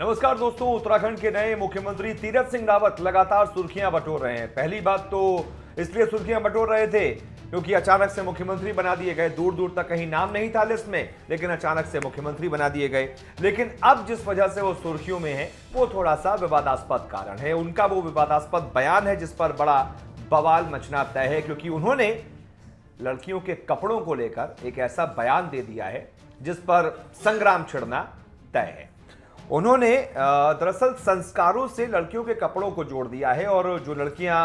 नमस्कार दोस्तों, उत्तराखंड के नए मुख्यमंत्री तीरथ सिंह रावत लगातार सुर्खियां बटोर रहे हैं। पहली बात तो इसलिए सुर्खियां बटोर रहे थे क्योंकि अचानक से मुख्यमंत्री बना दिए गए। दूर दूर तक कहीं नाम नहीं था लिस्ट में, लेकिन अचानक से मुख्यमंत्री बना दिए गए। लेकिन अब जिस वजह से वो सुर्खियों में है वो थोड़ा सा विवादास्पद कारण है। उनका वो विवादास्पद बयान है जिस पर बड़ा बवाल मचना तय है, क्योंकि उन्होंने लड़कियों के कपड़ों को लेकर एक ऐसा बयान दे दिया है जिस पर संग्राम छिड़ना तय है। उन्होंने दरअसल संस्कारों से लड़कियों के कपड़ों को जोड़ दिया है और जो लड़कियां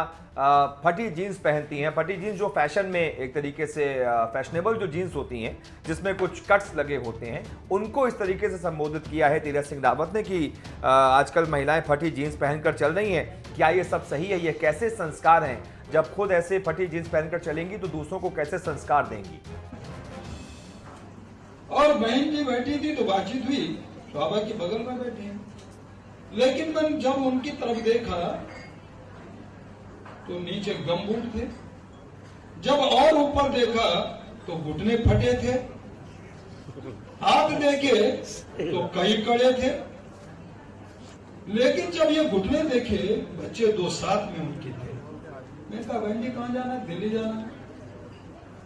फटी जीन्स पहनती हैं, फटी जीन्स जो फैशन में एक तरीके से फैशनेबल जो जीन्स होती हैं जिसमें कुछ कट्स लगे होते हैं, उनको इस तरीके से संबोधित किया है तीरथ सिंह रावत ने कि आजकल महिलाएं फटी जीन्स पहनकर चल रही हैं। क्या ये सब सही है? ये कैसे संस्कार हैं? जब खुद ऐसे फटी जीन्स पहनकर चलेंगी तो दूसरों को कैसे संस्कार देंगी? और बहन जी बैठी थी तो बातचीत हुई, बाबा के बगल में बैठी हैं, लेकिन मैंने जब उनकी तरफ देखा तो नीचे गमबूट थे, जब और ऊपर देखा तो घुटने फटे थे, हाथ देखे तो कई कड़े थे, लेकिन जब ये घुटने देखे बच्चे दो साथ में उनके थे। मैं कहा बहन जी कहाँ जाना है? दिल्ली जाना है।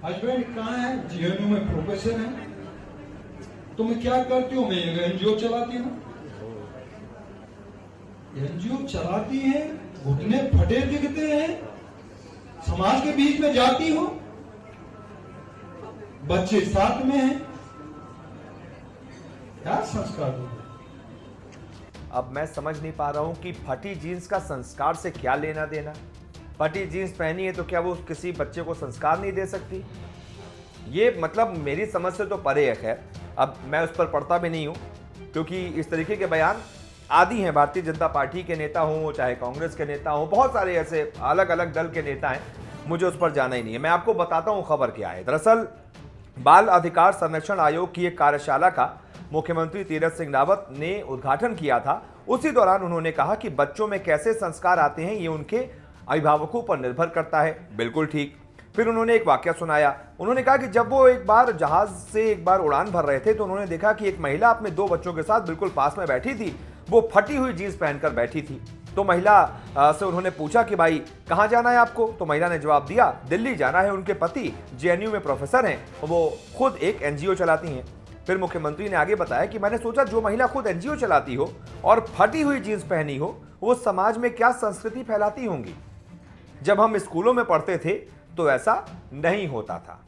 हस्बैंड कहाँ है? जीएनयू में प्रोफेसर है। तुम क्या करती हो? मैं एनजीओ चलाती हूँ। एनजीओ चलाती है, घुटने फटे दिखते हैं, समाज के बीच में जाती हो, बच्चे साथ में हैं, क्या संस्कार दो? अब मैं समझ नहीं पा रहा हूं कि फटी जीन्स का संस्कार से क्या लेना देना। फटी जीन्स पहनी है तो क्या वो किसी बच्चे को संस्कार नहीं दे सकती? ये मतलब मेरी समझ से तो परे है। खैर, अब मैं उस पर पढ़ता भी नहीं हूं क्योंकि इस तरीके के बयान आदि हैं। भारतीय जनता पार्टी के नेता हों चाहे कांग्रेस के नेता हों, बहुत सारे ऐसे अलग अलग दल के नेता हैं, मुझे उस पर जाना ही नहीं है। मैं आपको बताता हूं खबर क्या है। दरअसल बाल अधिकार संरक्षण आयोग की एक कार्यशाला का मुख्यमंत्री तीरथ सिंह रावत ने उद्घाटन किया था। उसी दौरान उन्होंने कहा कि बच्चों में कैसे संस्कार आते हैं ये उनके अभिभावकों पर निर्भर करता है। बिल्कुल ठीक। फिर उन्होंने एक वाकया सुनाया। उन्होंने कहा कि जब वो एक बार जहाज से एक बार उड़ान भर रहे थे तो उन्होंने देखा कि एक महिला अपने दो बच्चों के साथ बिल्कुल पास में बैठी थी। वो फटी हुई जीन्स पहनकर बैठी थी। तो महिला से उन्होंने पूछा कि भाई कहाँ जाना है आपको? तो महिला ने जवाब दिया दिल्ली जाना है। उनके पति जेएनयू में प्रोफेसर हैं, वो खुद एक एनजीओ चलाती हैं। फिर मुख्यमंत्री ने आगे बताया कि मैंने सोचा जो महिला खुद एनजीओ चलाती हो और फटी हुई जीन्स पहनी हो वो समाज में क्या संस्कृति फैलाती होंगी। जब हम स्कूलों में पढ़ते थे तो ऐसा नहीं होता था।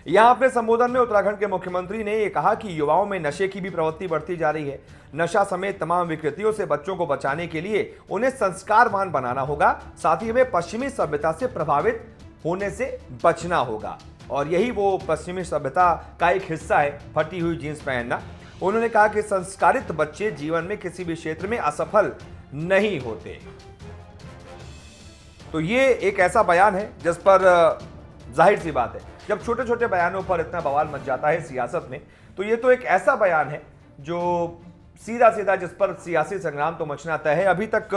यहां अपने संबोधन में उत्तराखंड के मुख्यमंत्री ने यह कहा कि युवाओं में नशे की भी प्रवृत्ति बढ़ती जा रही है। नशा समेत तमाम विकृतियों से बच्चों को बचाने के लिए उन्हें संस्कारवान बनाना होगा। साथ ही हमें पश्चिमी सभ्यता से प्रभावित होने से बचना होगा और यही वो पश्चिमी सभ्यता का एक हिस्सा है, फटी हुई जीन्स पहनना। उन्होंने कहा कि संस्कारित बच्चे जीवन में किसी भी क्षेत्र में असफल नहीं होते। तो ये एक ऐसा बयान है जिस पर जाहिर सी बात है जब छोटे छोटे बयानों पर इतना बवाल मच जाता है सियासत में, तो ये तो एक ऐसा बयान है जो सीधा सीधा जिस पर सियासी संग्राम तो मचना तय है। अभी तक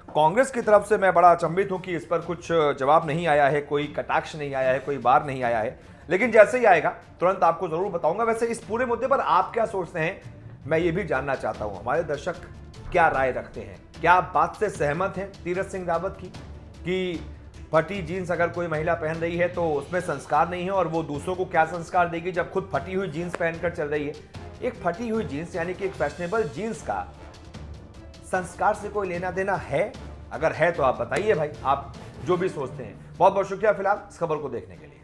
कांग्रेस की तरफ से मैं बड़ा अचंभित हूं कि इस पर कुछ जवाब नहीं आया है, कोई कटाक्ष नहीं आया है, कोई बार नहीं आया है, लेकिन जैसे ही आएगा तुरंत आपको जरूर बताऊंगा। वैसे इस पूरे मुद्दे पर आप क्या सोचते हैं मैं ये भी जानना चाहता हूं। हमारे दर्शक क्या राय रखते हैं? क्या आप बात से सहमत हैं तीरथ सिंह रावत की कि फटी जीन्स अगर कोई महिला पहन रही है तो उसमें संस्कार नहीं है और वो दूसरों को क्या संस्कार देगी जब खुद फटी हुई जीन्स पहनकर चल रही है? एक फटी हुई जीन्स यानी कि एक फैशनेबल जीन्स का संस्कार से कोई लेना देना है? अगर है तो आप बताइए भाई, आप जो भी सोचते हैं। बहुत बहुत शुक्रिया फिलहाल इस खबर को देखने के लिए।